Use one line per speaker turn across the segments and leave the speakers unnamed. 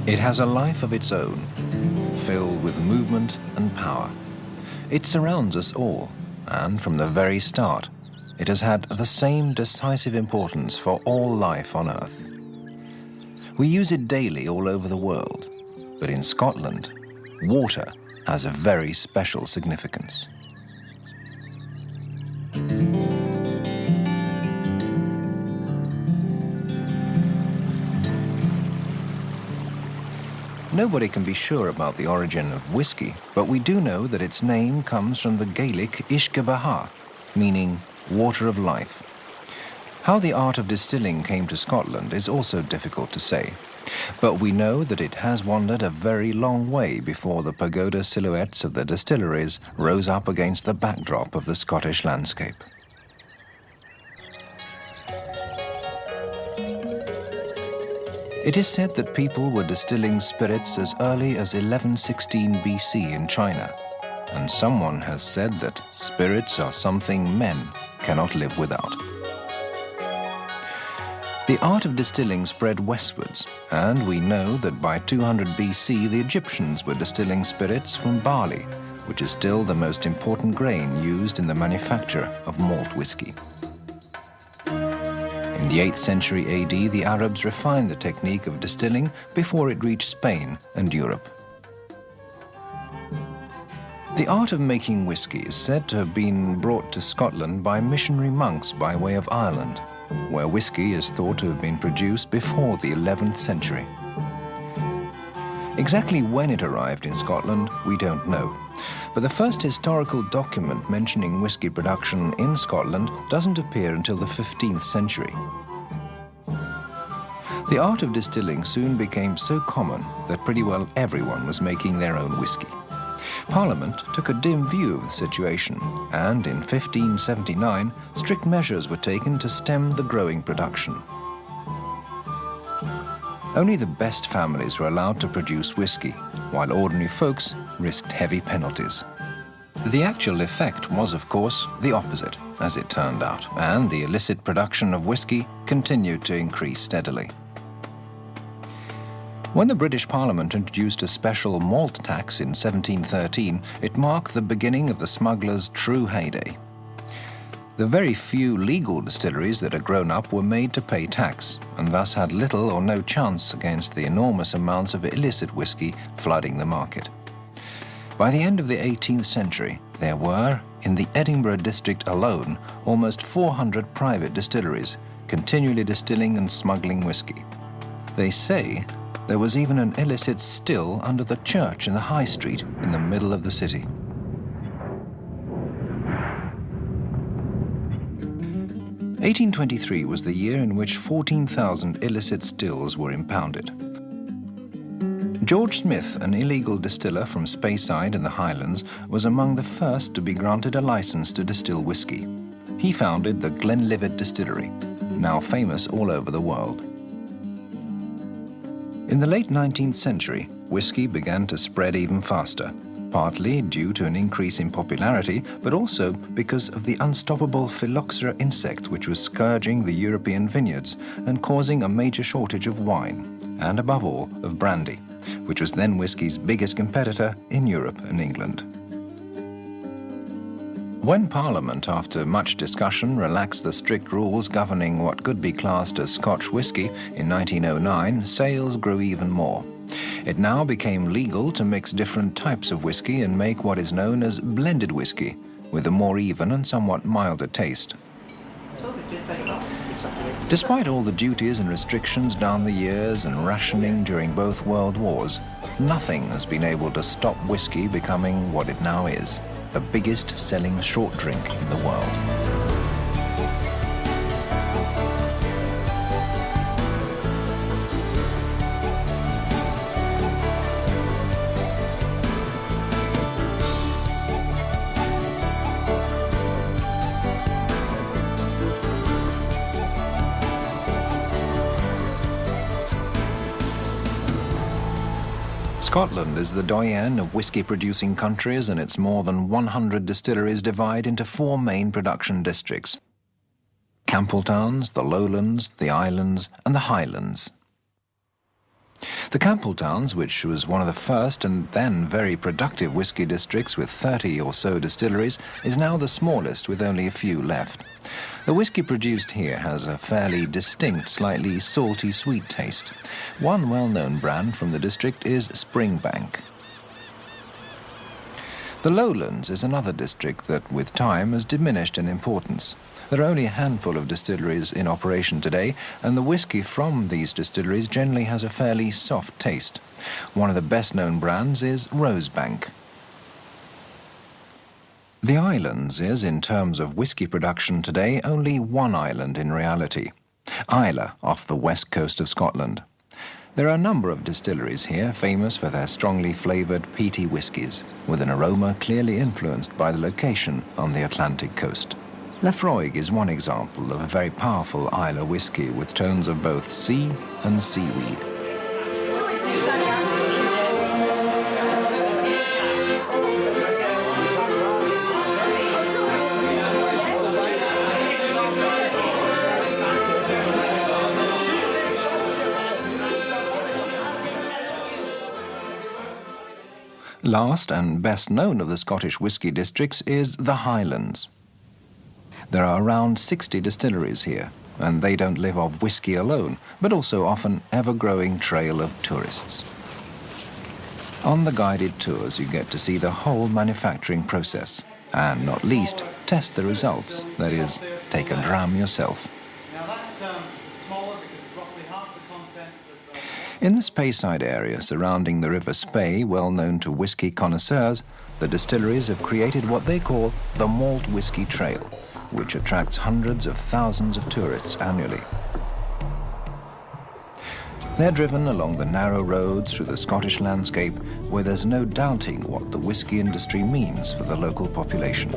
It has a life of its own, filled with movement and power. It surrounds us all, and from the very start, it has had the same decisive importance for all life on Earth. We use it daily all over the world, but in Scotland, water has a very special significance. Nobody can be sure about the origin of whiskey, but we do know that its name comes from the Gaelic Uisce Beha, meaning water of life. How the art of distilling came to Scotland is also difficult to say, but we know that it has wandered a very long way before the pagoda silhouettes of the distilleries rose up against the backdrop of the Scottish landscape. It is said that people were distilling spirits as early as 1116 BC in China, and someone has said that spirits are something men cannot live without. The art of distilling spread westwards, and we know that by 200 BC the Egyptians were distilling spirits from barley, which is still the most important grain used in the manufacture of malt whiskey. In the 8th century AD, the Arabs refined the technique of distilling before it reached Spain and Europe. The art of making whiskey is said to have been brought to Scotland by missionary monks by way of Ireland, where whiskey is thought to have been produced before the 11th century. Exactly when it arrived in Scotland, we don't know, but the first historical document mentioning whiskey production in Scotland doesn't appear until the 15th century. The art of distilling soon became so common that pretty well everyone was making their own whiskey. Parliament took a dim view of the situation, and in 1579, strict measures were taken to stem the growing production. Only the best families were allowed to produce whiskey, while ordinary folks risked heavy penalties. The actual effect was, of course, the opposite, as it turned out, and the illicit production of whiskey continued to increase steadily. When the British Parliament introduced a special malt tax in 1713, it marked the beginning of the smugglers' true heyday. The very few legal distilleries that had grown up were made to pay tax, and thus had little or no chance against the enormous amounts of illicit whiskey flooding the market. By the end of the 18th century, there were, in the Edinburgh district alone, almost 400 private distilleries, continually distilling and smuggling whiskey. They say there was even an illicit still under the church in the High Street in the middle of the city. 1823 was the year in which 14,000 illicit stills were impounded. George Smith, an illegal distiller from Speyside in the Highlands, was among the first to be granted a license to distill whiskey. He founded the Glenlivet Distillery, now famous all over the world. In the late 19th century, whiskey began to spread even faster, partly due to an increase in popularity, but also because of the unstoppable phylloxera insect which was scourging the European vineyards and causing a major shortage of wine, and above all, of brandy, which was then whiskey's biggest competitor in Europe and England. When Parliament, after much discussion, relaxed the strict rules governing what could be classed as Scotch whiskey in 1909, sales grew even more. It now became legal to mix different types of whiskey and make what is known as blended whiskey, with a more even and somewhat milder taste. Despite all the duties and restrictions down the years and rationing during both world wars, nothing has been able to stop whiskey becoming what it now is, the biggest selling short drink in the world. Scotland is the doyen of whiskey-producing countries, and its more than 100 distilleries divide into 4 main production districts: Campbelltowns, the Lowlands, the Islands, and the Highlands. The Campbeltowns, which was one of the first and then very productive whisky districts with 30 or so distilleries, is now the smallest with only a few left. The whisky produced here has a fairly distinct, slightly salty sweet taste. One well-known brand from the district is Springbank. The Lowlands is another district that, with time, has diminished in importance. There are only a handful of distilleries in operation today, and the whisky from these distilleries generally has a fairly soft taste. One of the best-known brands is Rosebank. The Islands is, in terms of whisky production today, only one island in reality, Islay, off the west coast of Scotland. There are a number of distilleries here famous for their strongly flavoured peaty whiskies, with an aroma clearly influenced by the location on the Atlantic coast. Laphroaig is one example of a very powerful Islay whisky with tones of both sea and seaweed. Last and best known of the Scottish whisky districts is the Highlands. There are around 60 distilleries here, and they don't live off whisky alone, but also often ever-growing trail of tourists. On the guided tours, you get to see the whole manufacturing process, and not least, test the results, that is, take a dram yourself. In the Speyside area surrounding the River Spey, well known to whisky connoisseurs, the distilleries have created what they call the Malt Whisky Trail, which attracts hundreds of thousands of tourists annually. They're driven along the narrow roads through the Scottish landscape, where there's no doubting what the whisky industry means for the local population.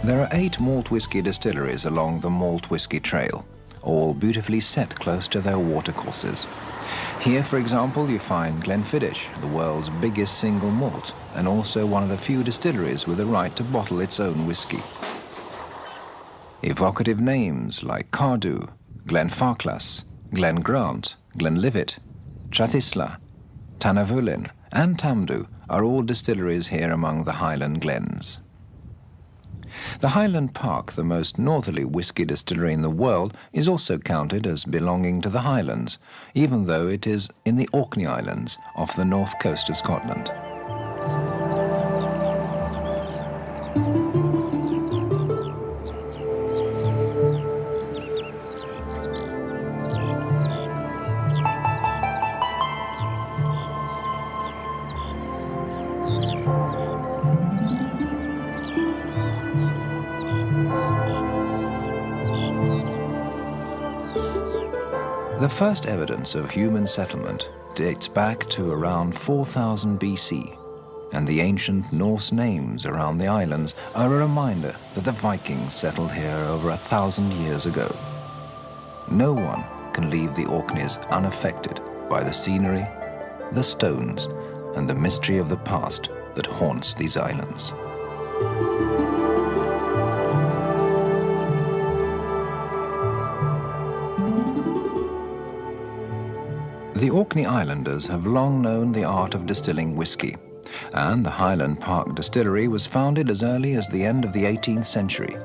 There are 8 malt whisky distilleries along the Malt Whisky Trail, all beautifully set close to their watercourses. Here, for example, you find Glenfiddich, the world's biggest single malt, and also one of the few distilleries with the right to bottle its own whisky. Evocative names like Cardew, Glenfarclas, Glengrant, Glenlivet, Trathysla, Tanavulin, and Tamdhu are all distilleries here among the Highland Glens. The Highland Park, the most northerly whisky distillery in the world, is also counted as belonging to the Highlands, even though it is in the Orkney Islands off the north coast of Scotland. The first evidence of human settlement dates back to around 4000 BC, and the ancient Norse names around the islands are a reminder that the Vikings settled here over 1,000 years ago. No one can leave the Orkneys unaffected by the scenery, the stones, and the mystery of the past that haunts these islands. The Orkney Islanders have long known the art of distilling whisky, and the Highland Park Distillery was founded as early as the end of the 18th century,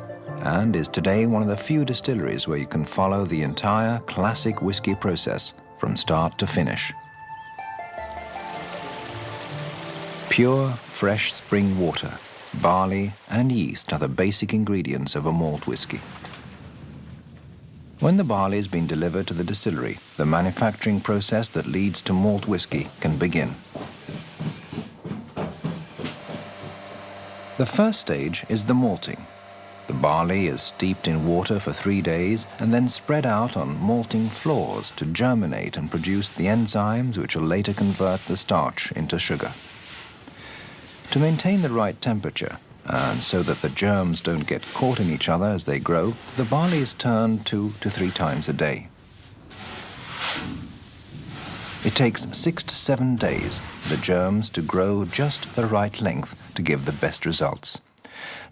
and is today one of the few distilleries where you can follow the entire classic whisky process from start to finish. Pure, fresh spring water, barley, and yeast are the basic ingredients of a malt whisky. When the barley has been delivered to the distillery, the manufacturing process that leads to malt whisky can begin. The first stage is the malting. The barley is steeped in water for 3 days and then spread out on malting floors to germinate and produce the enzymes which will later convert the starch into sugar. To maintain the right temperature, And so that the germs don't get caught in each other as they grow, the barley is turned 2 to 3 times a day. It takes 6 to 7 days for the germs to grow just the right length to give the best results.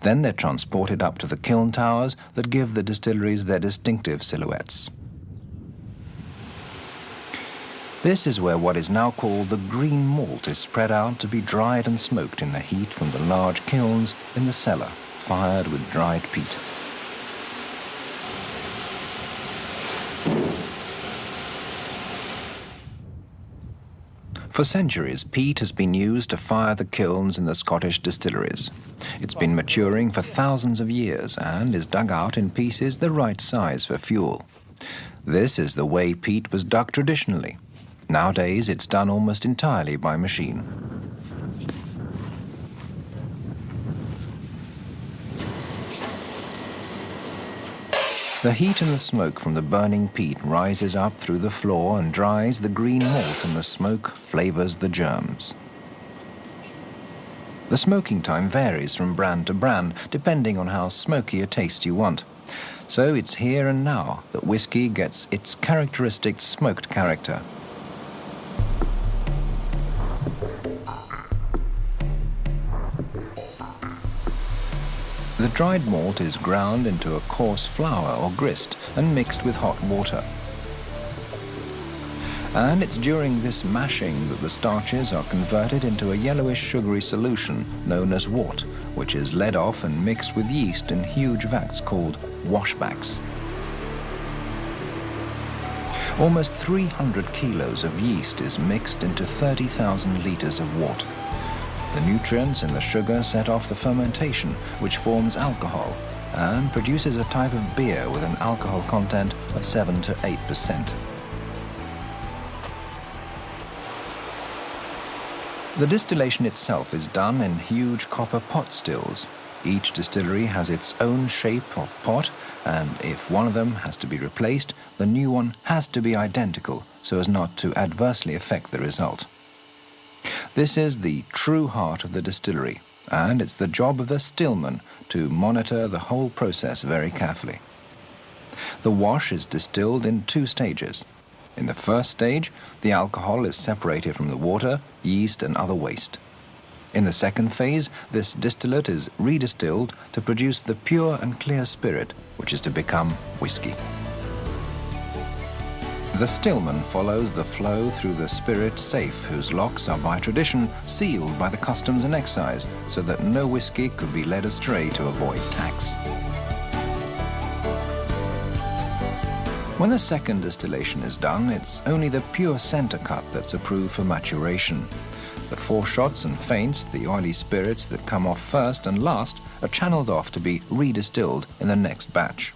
Then they're transported up to the kiln towers that give the distilleries their distinctive silhouettes. This is where what is now called the green malt is spread out to be dried and smoked in the heat from the large kilns in the cellar, fired with dried peat. For centuries, peat has been used to fire the kilns in the Scottish distilleries. It's been maturing for thousands of years and is dug out in pieces the right size for fuel. This is the way peat was dug traditionally. Nowadays, it's done almost entirely by machine. The heat and the smoke from the burning peat rises up through the floor and dries the green malt, and the smoke flavors the germs. The smoking time varies from brand to brand, depending on how smoky a taste you want. So it's here and now that whiskey gets its characteristic smoked character. The dried malt is ground into a coarse flour or grist and mixed with hot water. And it's during this mashing that the starches are converted into a yellowish sugary solution known as wort, which is led off and mixed with yeast in huge vats called washbacks. Almost 300 kilos of yeast is mixed into 30,000 litres of wort. The nutrients in the sugar set off the fermentation, which forms alcohol and produces a type of beer with an alcohol content of 7 to 8%. The distillation itself is done in huge copper pot stills. Each distillery has its own shape of pot, and if one of them has to be replaced, the new one has to be identical so as not to adversely affect the result. This is the true heart of the distillery, and it's the job of the stillman to monitor the whole process very carefully. The wash is distilled in 2 stages. In the first stage, the alcohol is separated from the water, yeast and other waste. In the second phase, this distillate is redistilled to produce the pure and clear spirit, which is to become whiskey. The stillman follows the flow through the spirit safe, whose locks are by tradition sealed by the customs and excise, so that no whiskey could be led astray to avoid tax. When the second distillation is done, it's only the pure centre cut that's approved for maturation. The foreshots and feints, the oily spirits that come off first and last, are channeled off to be redistilled in the next batch.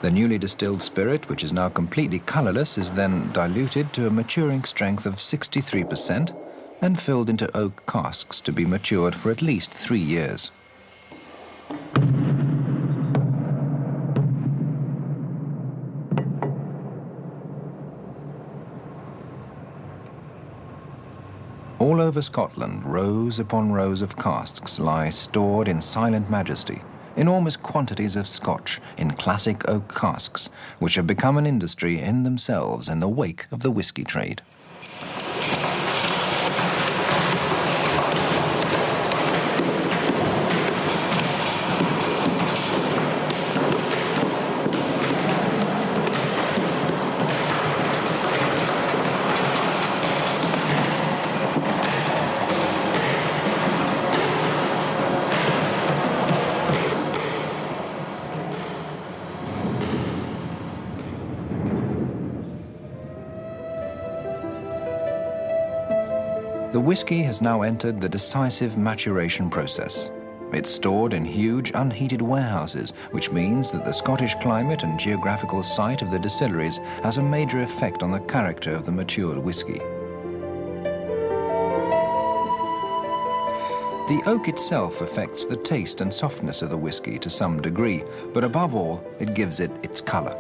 The newly distilled spirit, which is now completely colourless, is then diluted to a maturing strength of 63% and filled into oak casks to be matured for at least 3 years. All over Scotland, rows upon rows of casks lie stored in silent majesty, enormous quantities of Scotch in classic oak casks, which have become an industry in themselves in the wake of the whiskey trade. The whiskey has now entered the decisive maturation process. It's stored in huge unheated warehouses, which means that the Scottish climate and geographical site of the distilleries has a major effect on the character of the matured whiskey. The oak itself affects the taste and softness of the whiskey to some degree, but above all, it gives it its colour.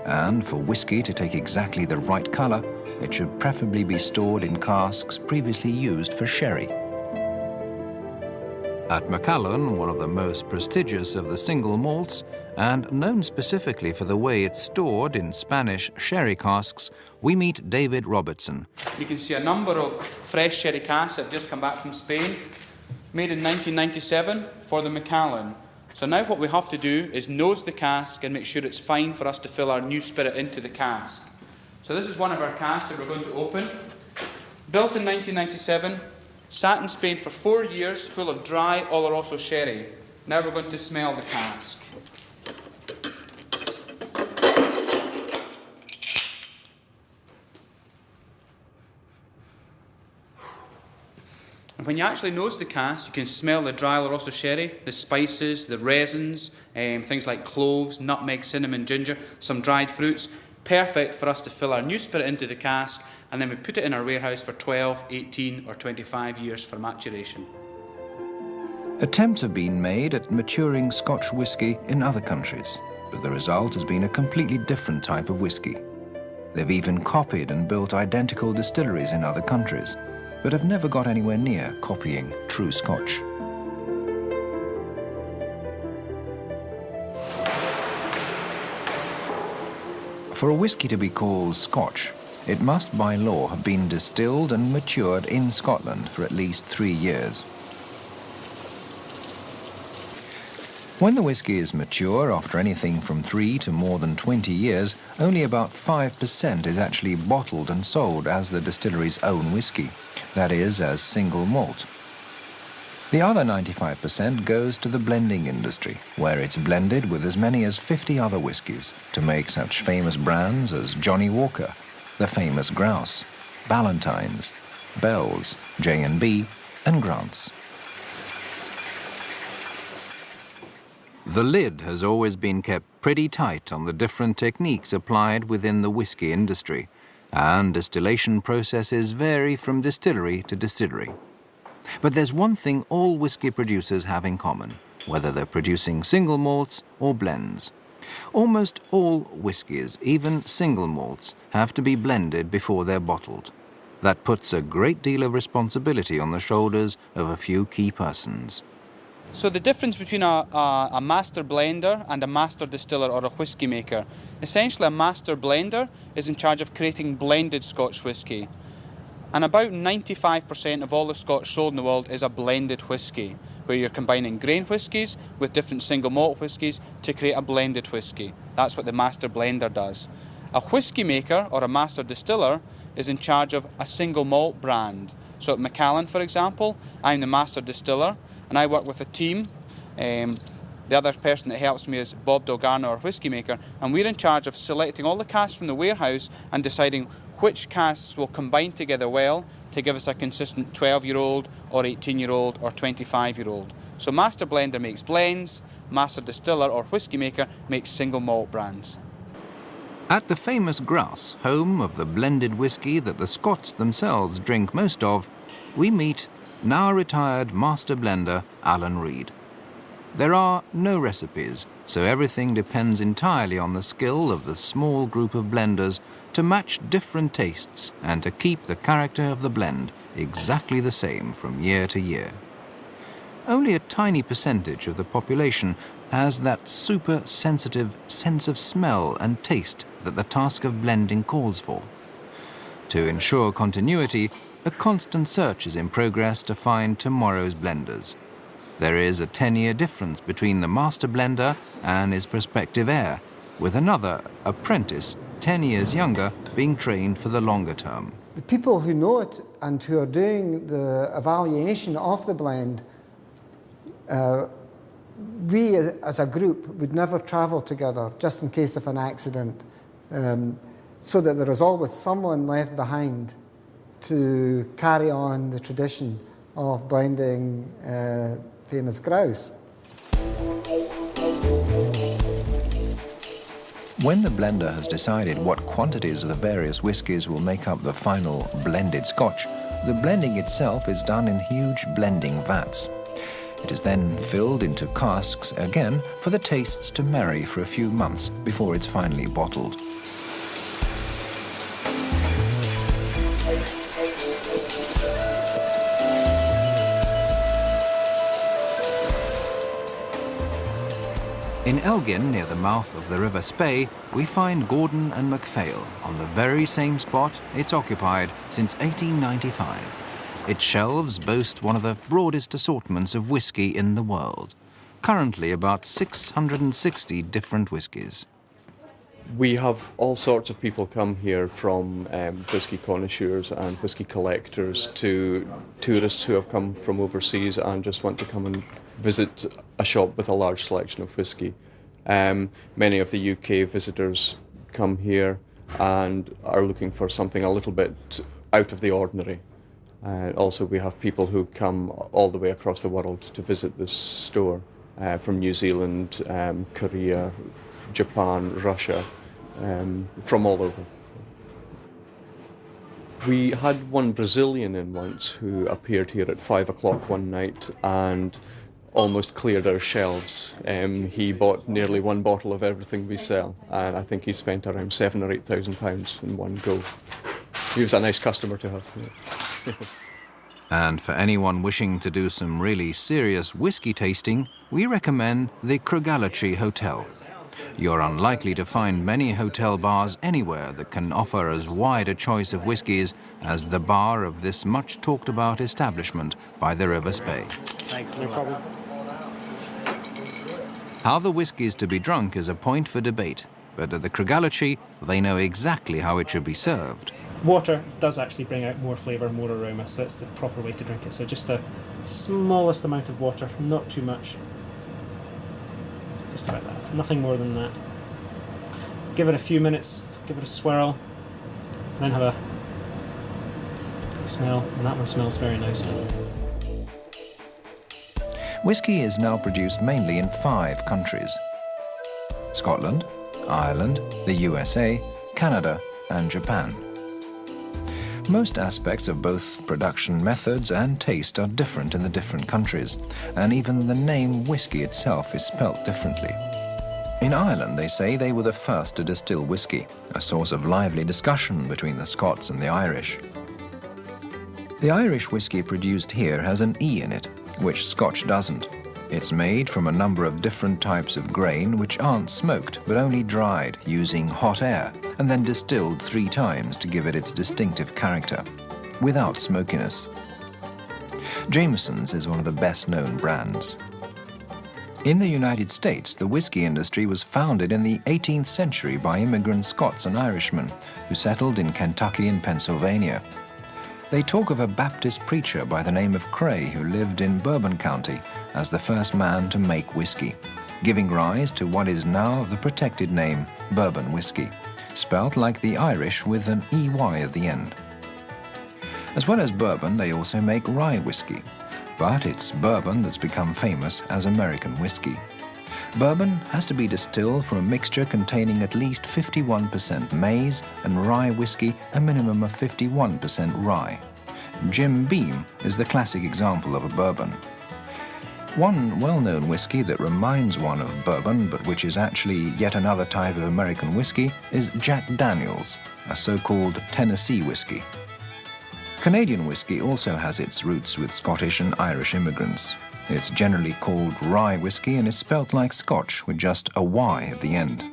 And for whisky to take exactly the right colour, it should preferably be stored in casks previously used for sherry. At Macallan, one of the most prestigious of the single malts, and known specifically for the way it's stored in Spanish sherry casks, we meet David Robertson.
You can see a number of fresh sherry casks that have just come back from Spain, made in 1997 for the Macallan. So now what we have to do is nose the cask and make sure it's fine for us to fill our new spirit into the cask. So this is one of our casks that we're going to open. Built in 1997, sat in Spain for 4 years, full of dry Oloroso sherry. Now we're going to smell the cask. And when you actually nose the cask, you can smell the dry Oloroso sherry, the spices, the resins, things like cloves, nutmeg, cinnamon, ginger, some dried fruits. Perfect for us to fill our new spirit into the cask, and then we put it in our warehouse for 12, 18 or 25 years for maturation.
Attempts have been made at maturing Scotch whisky in other countries, but the result has been a completely different type of whisky. They've even copied and built identical distilleries in other countries, but have never got anywhere near copying true Scotch. For a whisky to be called Scotch, it must by law have been distilled and matured in Scotland for at least 3 years. When the whisky is mature, after anything from 3 to more than 20 years, only about 5% is actually bottled and sold as the distillery's own whisky, that is, as single malt. The other 95% goes to the blending industry, where it's blended with as many as 50 other whiskies to make such famous brands as Johnny Walker, the famous Grouse, Ballantine's, Bell's, J&B, and Grant's. The lid has always been kept pretty tight on the different techniques applied within the whisky industry, and distillation processes vary from distillery to distillery. But there's one thing all whisky producers have in common, whether they're producing single malts or blends. Almost all whiskies, even single malts, have to be blended before they're bottled. That puts a great deal of responsibility on the shoulders of a few key persons.
So the difference between a master blender and a master distiller or a whisky maker, essentially a master blender is in charge of creating blended Scotch whisky. And about 95% of all the Scotch sold in the world is a blended whisky, where you're combining grain whiskies with different single malt whiskies to create a blended whisky. That's what the master blender does. A whisky maker or a master distiller is in charge of a single malt brand. So at Macallan, for example, I'm the master distiller, and I work with a team. The other person that helps me is Bob Dolgarno, our whisky maker, and we're in charge of selecting all the casks from the warehouse and deciding which casks will combine together well to give us a consistent 12-year-old or 18-year-old or 25-year-old. So master blender makes blends, master distiller or whisky maker makes single malt brands.
At the famous Grouse, home of the blended whisky that the Scots themselves drink most of, we meet now retired master blender Alan Reid. There are no recipes, so everything depends entirely on the skill of the small group of blenders to match different tastes and to keep the character of the blend exactly the same from year to year. Only a tiny percentage of the population has that super sensitive sense of smell and taste that the task of blending calls for. To ensure continuity, a constant search is in progress to find tomorrow's blenders. There is a 10-year difference between the master blender and his prospective heir, with another apprentice 10 years younger being trained for the longer term.
The people who know it and who are doing the evaluation of the blend, we as a group would never travel together just in case of an accident, so that there is always someone left behind to carry on the tradition of blending famous grouse.
When the blender has decided what quantities of the various whiskies will make up the final blended Scotch, the blending itself is done in huge blending vats. It is then filled into casks again for the tastes to marry for a few months before it's finally bottled. In Elgin, near the mouth of the River Spey, we find Gordon and MacPhail on the very same spot it's occupied since 1895. Its shelves boast one of the broadest assortments of whisky in the world. Currently about 660 different whiskies.
We have all sorts of people come here, from whisky connoisseurs and whisky collectors to tourists who have come from overseas and just want to come and visit a shop with a large selection of whisky. Many of the UK visitors come here and are looking for something a little bit out of the ordinary. Also, we have people who come all the way across the world to visit this store, from New Zealand, Korea, Japan, Russia, from all over. We had one Brazilian in once who appeared here at 5 o'clock one night and almost cleared our shelves. He bought nearly one bottle of everything we sell, and I think he spent around £7,000 or £8,000 in one go. He was a nice customer to have. Yeah.
And for anyone wishing to do some really serious whisky tasting, we recommend the Krugalachi Hotel. You're unlikely to find many hotel bars anywhere that can offer as wide a choice of whiskies as the bar of this much talked about establishment by the River Spey.
Thanks, no problem.
How the whisky is to be drunk is a point for debate, but at the Krugalachi, they know exactly how it should be served.
Water does actually bring out more flavour, more aroma, so that's the proper way to drink it. So just the smallest amount of water, not too much. Just about that, nothing more than that. Give it a few minutes, give it a swirl, and then have a smell, and that one smells very nicely.
Whisky is now produced mainly in 5 countries: Scotland, Ireland, the USA, Canada, and Japan. Most aspects of both production methods and taste are different in the different countries, and even the name whisky itself is spelt differently. In Ireland, they say they were the first to distill whisky, a source of lively discussion between the Scots and the Irish. The Irish whisky produced here has an E in it, which Scotch doesn't. It's made from a number of different types of grain which aren't smoked but only dried using hot air and then distilled 3 times to give it its distinctive character, without smokiness. Jameson's is one of the best-known brands. In the United States, the whisky industry was founded in the 18th century by immigrant Scots and Irishmen who settled in Kentucky and Pennsylvania. They talk of a Baptist preacher by the name of Cray who lived in Bourbon County as the first man to make whiskey, giving rise to what is now the protected name bourbon whiskey, spelt like the Irish with an EY at the end. As well as bourbon, they also make rye whiskey, but it's bourbon that's become famous as American whiskey. Bourbon has to be distilled from a mixture containing at least 51% maize and rye whiskey a minimum of 51% rye. Jim Beam is the classic example of a bourbon. One well-known whiskey that reminds one of bourbon but which is actually yet another type of American whiskey is Jack Daniel's, a so-called Tennessee whiskey. Canadian whiskey also has its roots with Scottish and Irish immigrants. It's generally called rye whiskey and is spelt like Scotch with just a Y at the end.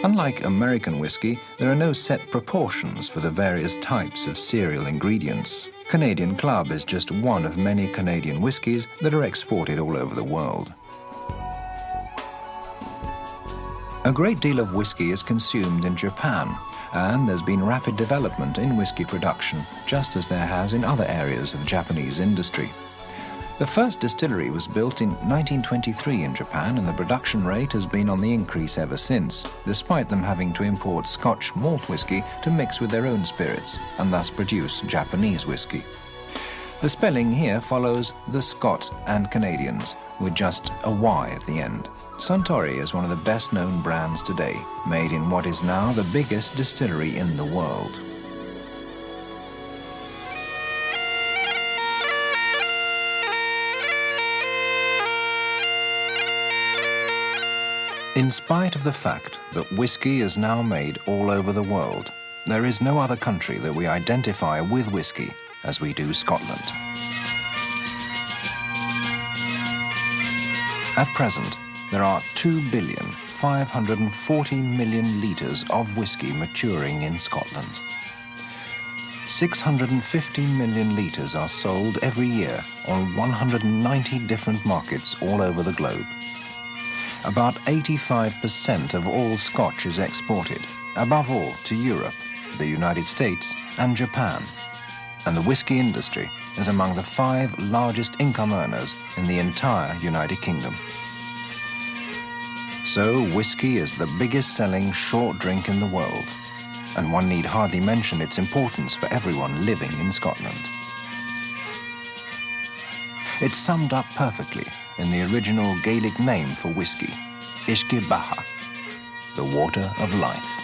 Unlike American whiskey, there are no set proportions for the various types of cereal ingredients. Canadian Club is just one of many Canadian whiskies that are exported all over the world. A great deal of whiskey is consumed in Japan, and there's been rapid development in whiskey production, just as there has in other areas of Japanese industry. The first distillery was built in 1923 in Japan, and the production rate has been on the increase ever since, despite them having to import Scotch malt whisky to mix with their own spirits, and thus produce Japanese whisky. The spelling here follows the Scot and Canadians, with just a Y at the end. Suntory is one of the best-known brands today, made in what is now the biggest distillery in the world. In spite of the fact that whiskey is now made all over the world, there is no other country that we identify with whiskey as we do Scotland. At present, there are 2,540,000,000 litres of whisky maturing in Scotland. 650 million litres are sold every year on 190 different markets all over the globe. About 85% of all Scotch is exported, above all to Europe, the United States and Japan. And the whisky industry is among the 5 largest income earners in the entire United Kingdom. So whisky is the biggest selling short drink in the world, and one need hardly mention its importance for everyone living in Scotland. It's summed up perfectly in the original Gaelic name for whisky, Uisce Beatha, the water of life.